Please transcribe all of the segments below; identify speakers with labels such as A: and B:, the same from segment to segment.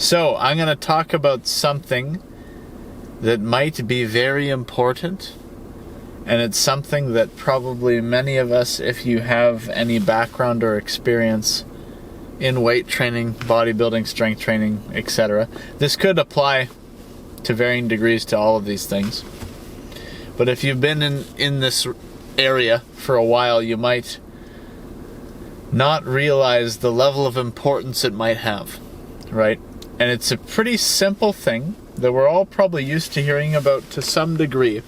A: So I'm going to talk about something that might be very important, and it's something that probably many of us, if you have any background or experience in weight training, bodybuilding, strength training, etc., this could apply to varying degrees to all of these things. But if you've been in this area for a while, you might not realize the level of importance it might have, right? And it's a pretty simple thing that we're all probably used to hearing about to some degree,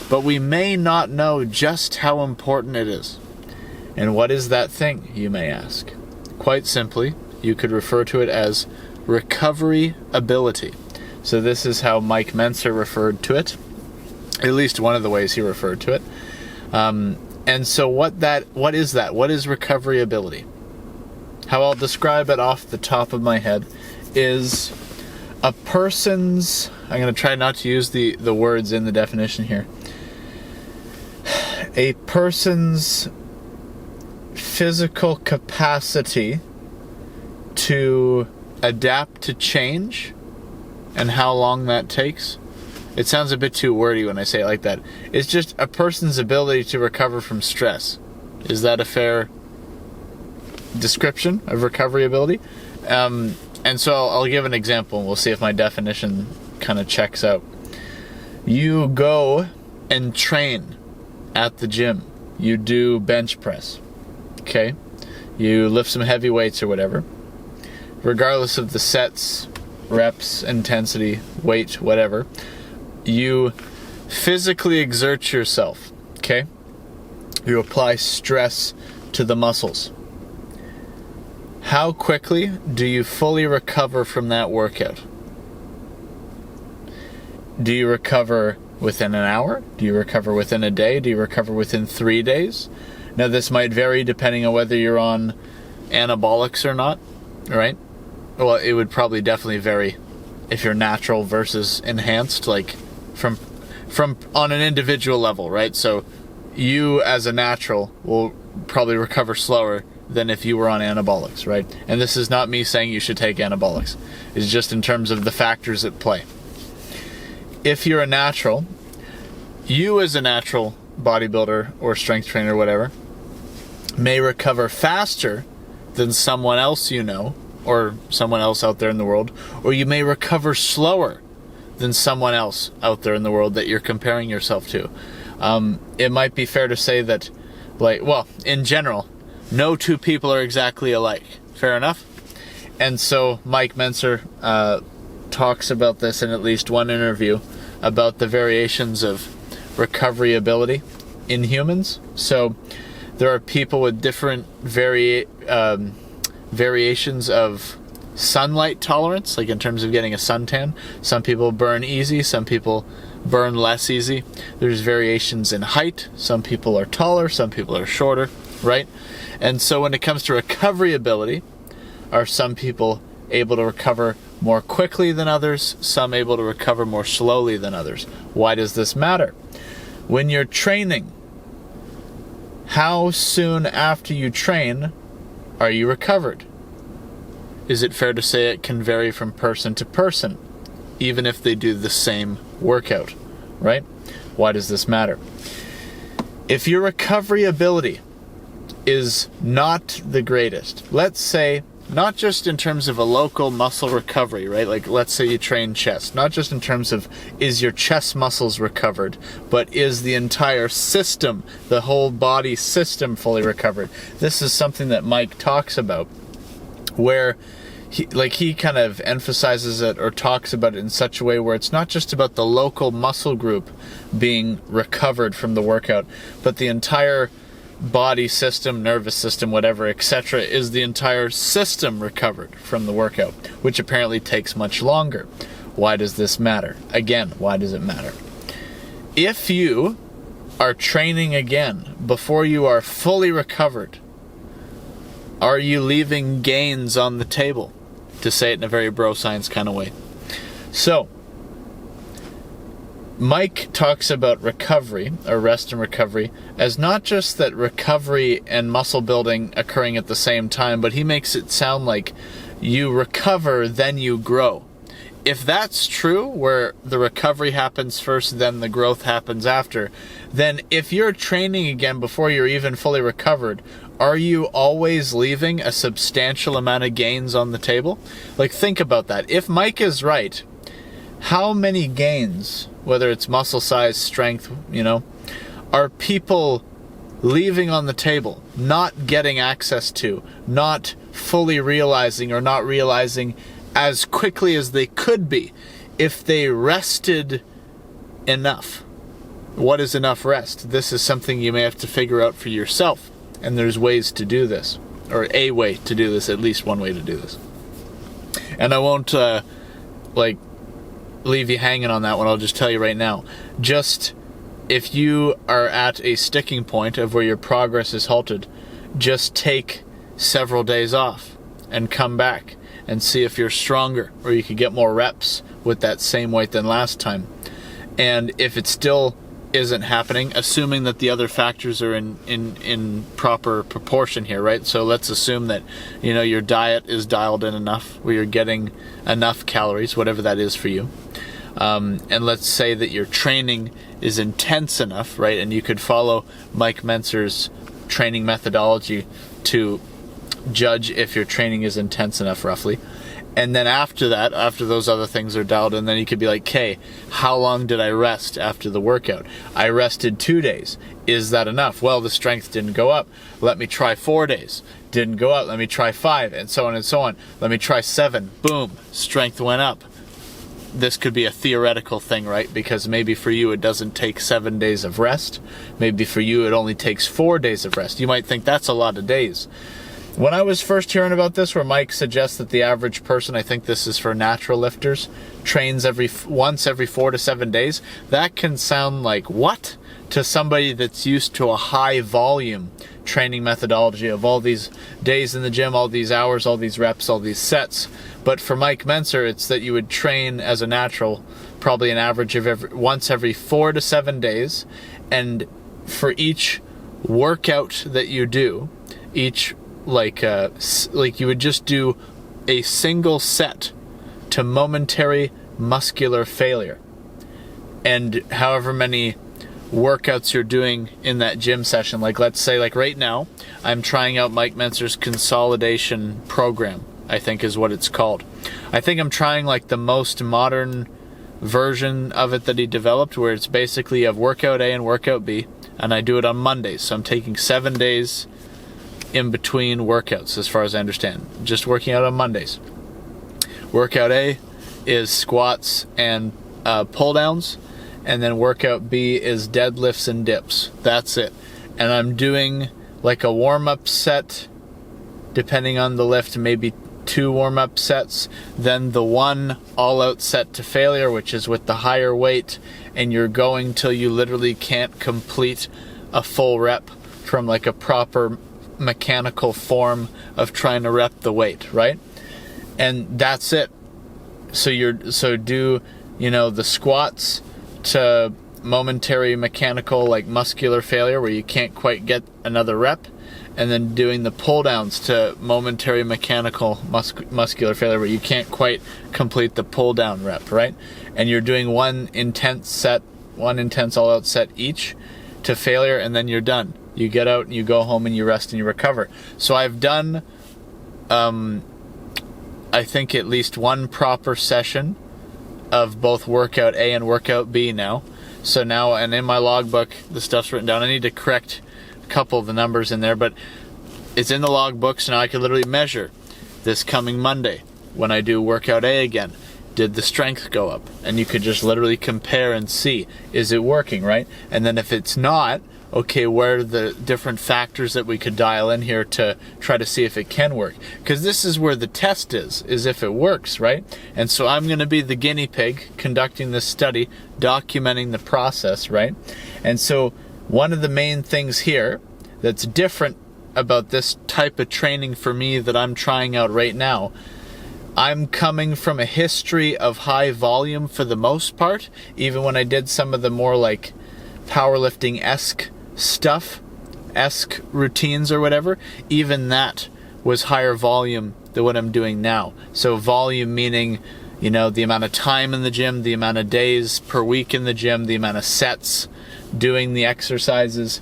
A: but we may not know just how important it is. And what is that thing, you may ask? Quite simply, you could refer to it as recovery ability. So this is how Mike Mentzer referred to it, at least one of the ways he referred to it. And so what is that? What is recovery ability? How I'll describe it off the top of my head is a person's, I'm going to try not to use the words in the definition here, a person's physical capacity to adapt to change and how long that takes. It sounds a bit too wordy when I say it like that. It's just a person's ability to recover from stress. Is that a fair description of recovery ability? And so I'll give an example and we'll see if my definition kind of checks out. You go and train at the gym. You do bench press. Okay? You lift some heavy weights or whatever. Regardless of the sets, reps, intensity, weight, whatever, you physically exert yourself. Okay? You apply stress to the muscles. How quickly do you fully recover from that workout? Do you recover within an hour? Do you recover within a day? Do you recover within 3 days? Now this might vary depending on whether you're on anabolics or not, right? Well, it would probably definitely vary if you're natural versus enhanced, like from on an individual level, right? So you as a natural will probably recover slower than if you were on anabolics, right? And this is not me saying you should take anabolics. It's just in terms of the factors at play. If you're a natural, you as a natural bodybuilder or strength trainer or whatever may recover faster than someone else you know, or someone else out there in the world, or you may recover slower than someone else out there in the world that you're comparing yourself to. It might be fair to say that, in general, no two people are exactly alike. Fair enough? And so Mike Mentzer talks about this in at least one interview about the variations of recovery ability in humans. So there are people with different variations of sunlight tolerance, like in terms of getting a suntan. Some people burn easy, some people burn less easy. There's variations in height. Some people are taller, some people are shorter, right? And so when it comes to recovery ability, are some people able to recover more quickly than others, some able to recover more slowly than others? Why does this matter? When you're training, how soon after you train are you recovered? Is it fair to say it can vary from person to person, even if they do the same workout, right? Why does this matter? If your recovery ability is not the greatest, let's say, not just in terms of a local muscle recovery, right? Like let's say you train chest, not just in terms of is your chest muscles recovered, but is the entire system, the whole body system fully recovered? This is something that Mike talks about, where he kind of emphasizes it or talks about it in such a way where it's not just about the local muscle group being recovered from the workout, but the entire body system, nervous system, whatever, etc., is the entire system recovered from the workout, which apparently takes much longer. Why does this matter? Again, why does it matter? If you are training again before you are fully recovered, are you leaving gains on the table? To say it in a very bro science kind of way. So, Mike talks about recovery, or rest and recovery, as not just that recovery and muscle building occurring at the same time, but he makes it sound like you recover, then you grow. If that's true, where the recovery happens first, then the growth happens after, then if you're training again before you're even fully recovered, are you always leaving a substantial amount of gains on the table? Like, think about that. If Mike is right, how many gains, whether it's muscle size, strength, are people leaving on the table, not getting access to, not fully realizing, or not realizing as quickly as they could be if they rested enough? What is enough rest? This is something you may have to figure out for yourself. And there's ways to do this, or a way to do this, at least one way to do this. And I won't leave you hanging on that one. I'll just tell you right now. Just if you are at a sticking point of where your progress is halted, just take several days off and come back and see if you're stronger, or you could get more reps with that same weight than last time. And if it still isn't happening, assuming that the other factors are in proper proportion here, right? So let's assume that your diet is dialed in enough, where you're getting enough calories, whatever that is for you. And let's say that your training is intense enough, right? And you could follow Mike Mentzer's training methodology to judge if your training is intense enough, roughly. And then after that, after those other things are dialed in, then you could be like, okay, how long did I rest after the workout? I rested 2 days. Is that enough? Well, the strength didn't go up. Let me try 4 days. Didn't go up. Let me try 5, and so on and so on. Let me try 7. Boom. Strength went up. This could be a theoretical thing, right? Because maybe for you it doesn't take 7 days of rest. Maybe for you it only takes 4 days of rest. You might think that's a lot of days. When I was first hearing about this, where Mike suggests that the average person, I think this is for natural lifters, trains once every 4 to 7 days, that can sound like, what? To somebody that's used to a high volume training methodology of all these days in the gym, all these hours, all these reps, all these sets. But for Mike Mentzer, it's that you would train as a natural, probably an average of once every 4 to 7 days. And for each workout that you do, each like you would just do a single set to momentary muscular failure. And however many workouts you're doing in that gym session, like let's say like right now, I'm trying out Mike Mentzer's consolidation program, I think is what it's called. I think I'm trying like the most modern version of it that he developed, where it's basically of workout A and workout B, and I do it on Mondays. So I'm taking 7 days in between workouts, as far as I understand, just working out on Mondays. Workout A is squats and pull downs, and then workout B is deadlifts and dips. That's it. And I'm doing like a warm-up set, depending on the lift, maybe 2 warm-up sets, then the one all-out set to failure, which is with the higher weight, and you're going till you literally can't complete a full rep from like a proper mechanical form of trying to rep the weight, right? And that's it. So do the squats to momentary mechanical, like muscular failure, where you can't quite get another rep, and then doing the pull downs to momentary mechanical muscular failure, where you can't quite complete the pull down rep, right? And you're doing one intense all out set each to failure, and then you're done. You get out and you go home and you rest and you recover. So I've done, I think, at least one proper session of both workout A and workout B now. So now, and in my logbook, the stuff's written down. I need to correct a couple of the numbers in there, but it's in the logbook, so now I can literally measure this coming Monday when I do workout A again. Did the strength go up? And you could just literally compare and see, is it working, right? And then if it's not, okay, where are the different factors that we could dial in here to try to see if it can work? Because this is where the test is if it works, right? And so I'm going to be the guinea pig conducting this study, documenting the process, right? And so one of the main things here that's different about this type of training for me that I'm trying out right now, I'm coming from a history of high volume for the most part, even when I did some of the more like powerlifting-esque routines or whatever, even that was higher volume than what I'm doing now. So volume meaning, you know, the amount of time in the gym, the amount of days per week in the gym, the amount of sets doing the exercises,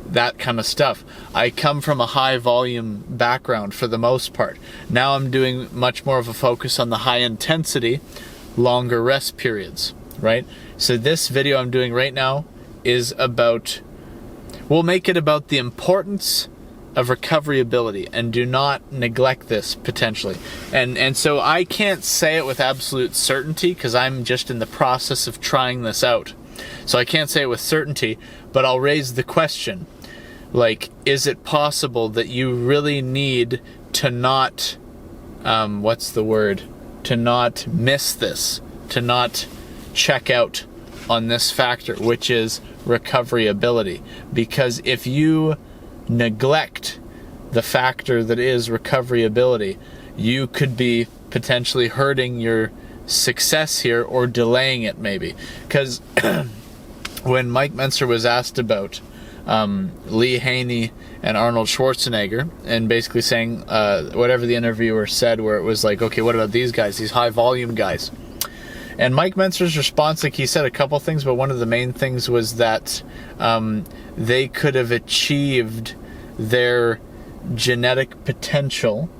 A: that kind of stuff. I come from a high volume background for the most part. Now I'm doing much more of a focus on the high intensity, longer rest periods, right? So this video I'm doing right now is about, we'll make it about the importance of recovery ability, and do not neglect this potentially. And so I can't say it with absolute certainty because I'm just in the process of trying this out. So I can't say it with certainty, but I'll raise the question, like, is it possible that you really need to not, to not miss this, to not check out on this factor, which is recovery ability? Because if you neglect the factor that is recovery ability, you could be potentially hurting your success here or delaying it maybe. Because when Mike Mentzer was asked about Lee Haney and Arnold Schwarzenegger, and basically saying whatever the interviewer said, where it was like, okay, what about these guys, these high volume guys? And Mike Mentzer's response, like, he said a couple things, but one of the main things was that they could have achieved their genetic potential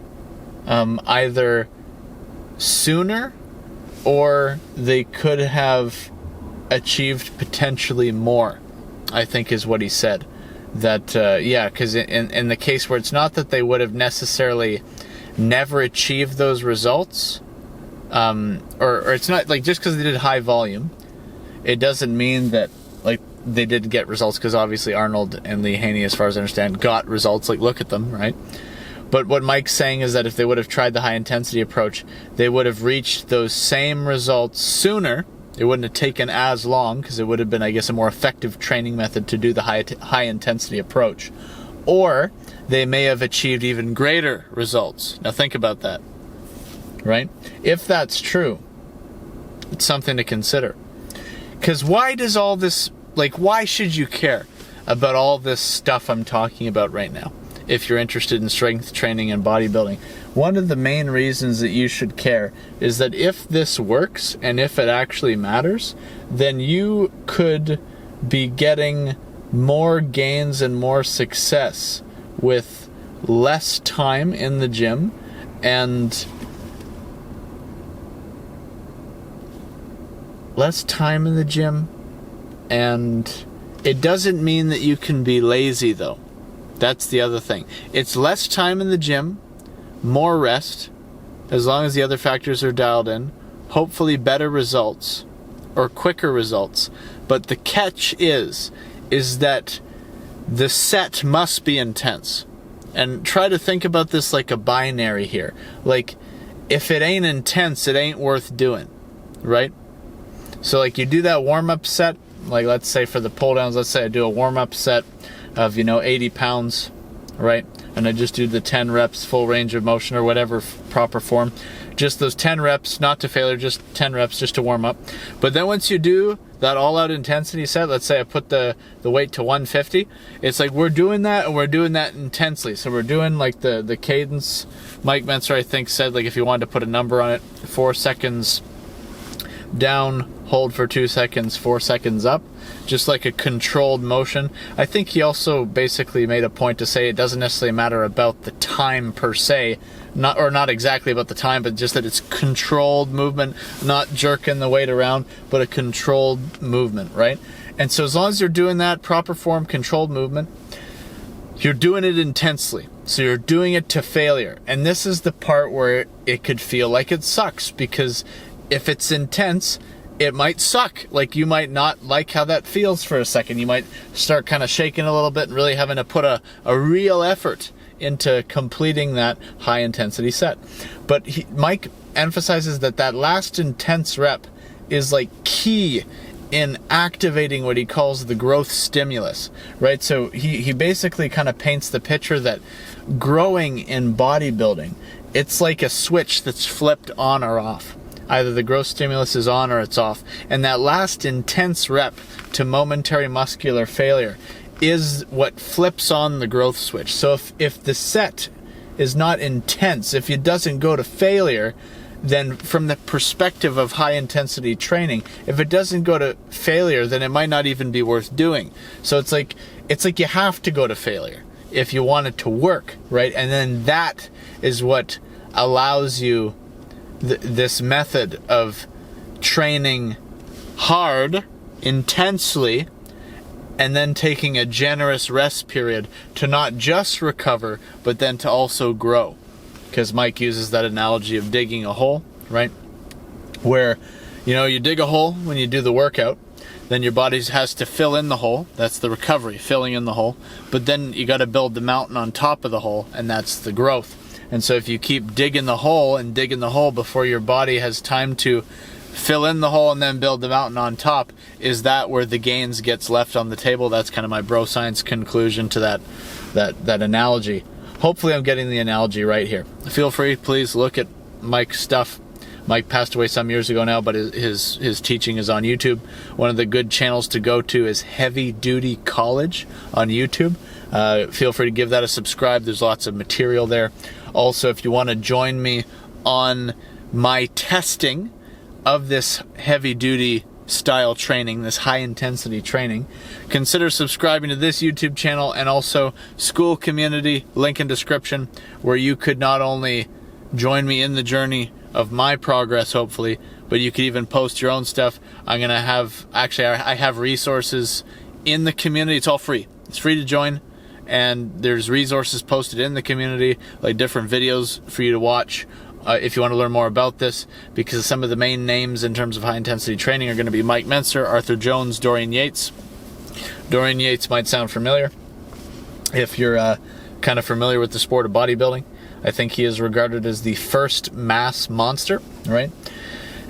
A: either sooner, or they could have achieved potentially more, I think is what he said. That, yeah, because in the case where it's not that they would have necessarily never achieved those results, or it's not like just because they did high volume, it doesn't mean that like they did get results, because obviously Arnold and Lee Haney, as far as I understand, got results. Like, look at them, right? But what Mike's saying is that if they would have tried the high intensity approach, they would have reached those same results sooner. It wouldn't have taken as long, because it would have been, I guess, a more effective training method to do the high intensity approach. Or they may have achieved even greater results. Now think about that, right? If that's true, it's something to consider. Because why does all this, like, why should you care about all this stuff I'm talking about right now if you're interested in strength training and bodybuilding? One of the main reasons that you should care is that if this works and if it actually matters, then you could be getting more gains and more success with less time in the gym and and it doesn't mean that you can be lazy, though. That's the other thing. It's less time in the gym, more rest, as long as the other factors are dialed in, hopefully better results or quicker results. But the catch is that the set must be intense. And try to think about this like a binary here. Like, if it ain't intense, it ain't worth doing, right? So like, you do that warm-up set, like let's say for the pull downs, let's say I do a warm-up set of, 80 pounds, right? And I just do the 10 reps, full range of motion, or whatever proper form. Just those 10 reps, not to failure, just 10 reps just to warm up. But then once you do that all-out intensity set, let's say I put the weight to 150, it's like we're doing that, and we're doing that intensely. So we're doing like the cadence. Mike Mentzer, I think, said, like, if you wanted to put a number on it, 4 seconds down, hold for 2 seconds, 4 seconds up, just like a controlled motion. I think he also basically made a point to say it doesn't necessarily matter about the time per se, not exactly about the time, but just that it's controlled movement, not jerking the weight around, but a controlled movement, right? And so as long as you're doing that proper form, controlled movement, you're doing it intensely. So you're doing it to failure. And this is the part where it could feel like it sucks, because if it's intense, it might suck. Like, you might not like how that feels for a second. You might start kind of shaking a little bit and really having to put a real effort into completing that high intensity set. But Mike emphasizes that last intense rep is like key in activating what he calls the growth stimulus, right? So he basically kind of paints the picture that growing in bodybuilding, it's like a switch that's flipped on or off. Either the growth stimulus is on or it's off. And that last intense rep to momentary muscular failure is what flips on the growth switch. So if the set is not intense, if it doesn't go to failure, then from the perspective of high intensity training, if it doesn't go to failure, then it might not even be worth doing. So it's like you have to go to failure if you want it to work, right? And then that is what allows you this method of training hard, intensely, and then taking a generous rest period to not just recover, but then to also grow. Because Mike uses that analogy of digging a hole, right? Where, you dig a hole when you do the workout, then your body has to fill in the hole. That's the recovery, filling in the hole. But then you got to build the mountain on top of the hole, and that's the growth. And so if you keep digging the hole before your body has time to fill in the hole and then build the mountain on top, is that where the gains gets left on the table? That's kind of my bro science conclusion to that analogy. Hopefully I'm getting the analogy right here. Feel free, please look at Mike's stuff. Mike passed away some years ago now, but his teaching is on YouTube. One of the good channels to go to is Heavy Duty College on YouTube. Feel free to give that a subscribe. There's lots of material there. Also, if you want to join me on my testing of this heavy duty style training, this high intensity training, consider subscribing to this YouTube channel and also School Community, link in description, where you could not only join me in the journey of my progress, hopefully, but you could even post your own stuff. I have resources in the community. It's all free. It's free to join, and there's resources posted in the community, like different videos for you to watch if you want to learn more about this, because some of the main names in terms of high intensity training are going to be Mike Mentzer, Arthur Jones, Dorian Yates. Dorian Yates might sound familiar if you're kind of familiar with the sport of bodybuilding. I think he is regarded as the first mass monster, right?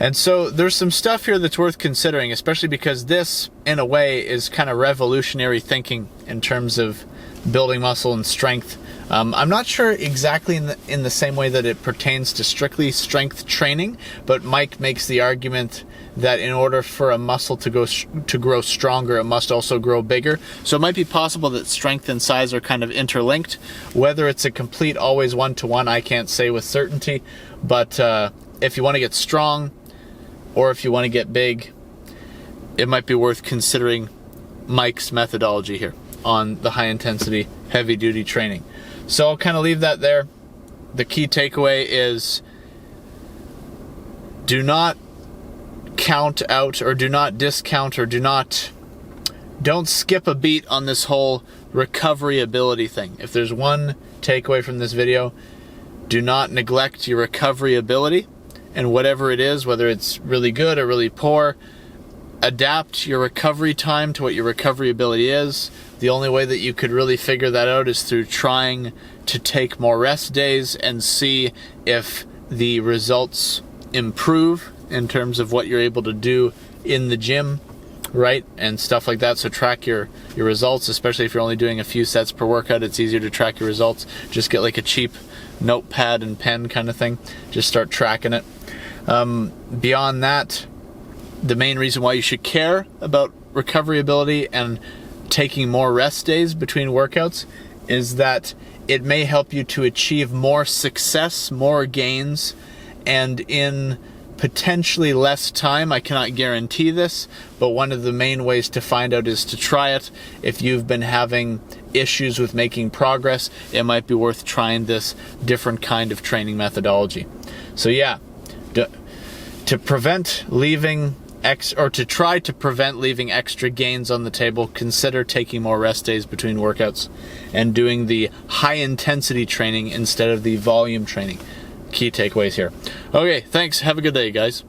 A: And so there's some stuff here that's worth considering, especially because this, in a way, is kind of revolutionary thinking in terms of building muscle and strength. I'm not sure exactly in the same way that it pertains to strictly strength training, but Mike makes the argument that in order for a muscle to grow stronger, it must also grow bigger. So it might be possible that strength and size are kind of interlinked. Whether it's a complete always one-to-one, I can't say with certainty. But if you want to get strong, or if you want to get big, it might be worth considering Mike's methodology here on the high-intensity, heavy-duty training. So I'll kind of leave that there. The key takeaway is do not count out, or do not discount, or don't skip a beat on this whole recovery ability thing. If there's one takeaway from this video, do not neglect your recovery ability, and whatever it is, whether it's really good or really poor, adapt your recovery time to what your recovery ability is. The only way that you could really figure that out is through trying to take more rest days and see if the results improve in terms of what you're able to do in the gym, right? And stuff like that. So track your results, especially if you're only doing a few sets per workout. It's easier to track your results. Just get like a cheap notepad and pen kind of thing. Just start tracking it. Beyond that, the main reason why you should care about recovery ability and taking more rest days between workouts is that it may help you to achieve more success, more gains, and in potentially less time. I cannot guarantee this, but one of the main ways to find out is to try it. If you've been having issues with making progress, it might be worth trying this different kind of training methodology. So yeah, to try to prevent leaving extra gains on the table, consider taking more rest days between workouts and doing the high intensity training instead of the volume training. Key takeaways here. Okay, thanks. Have a good day, guys.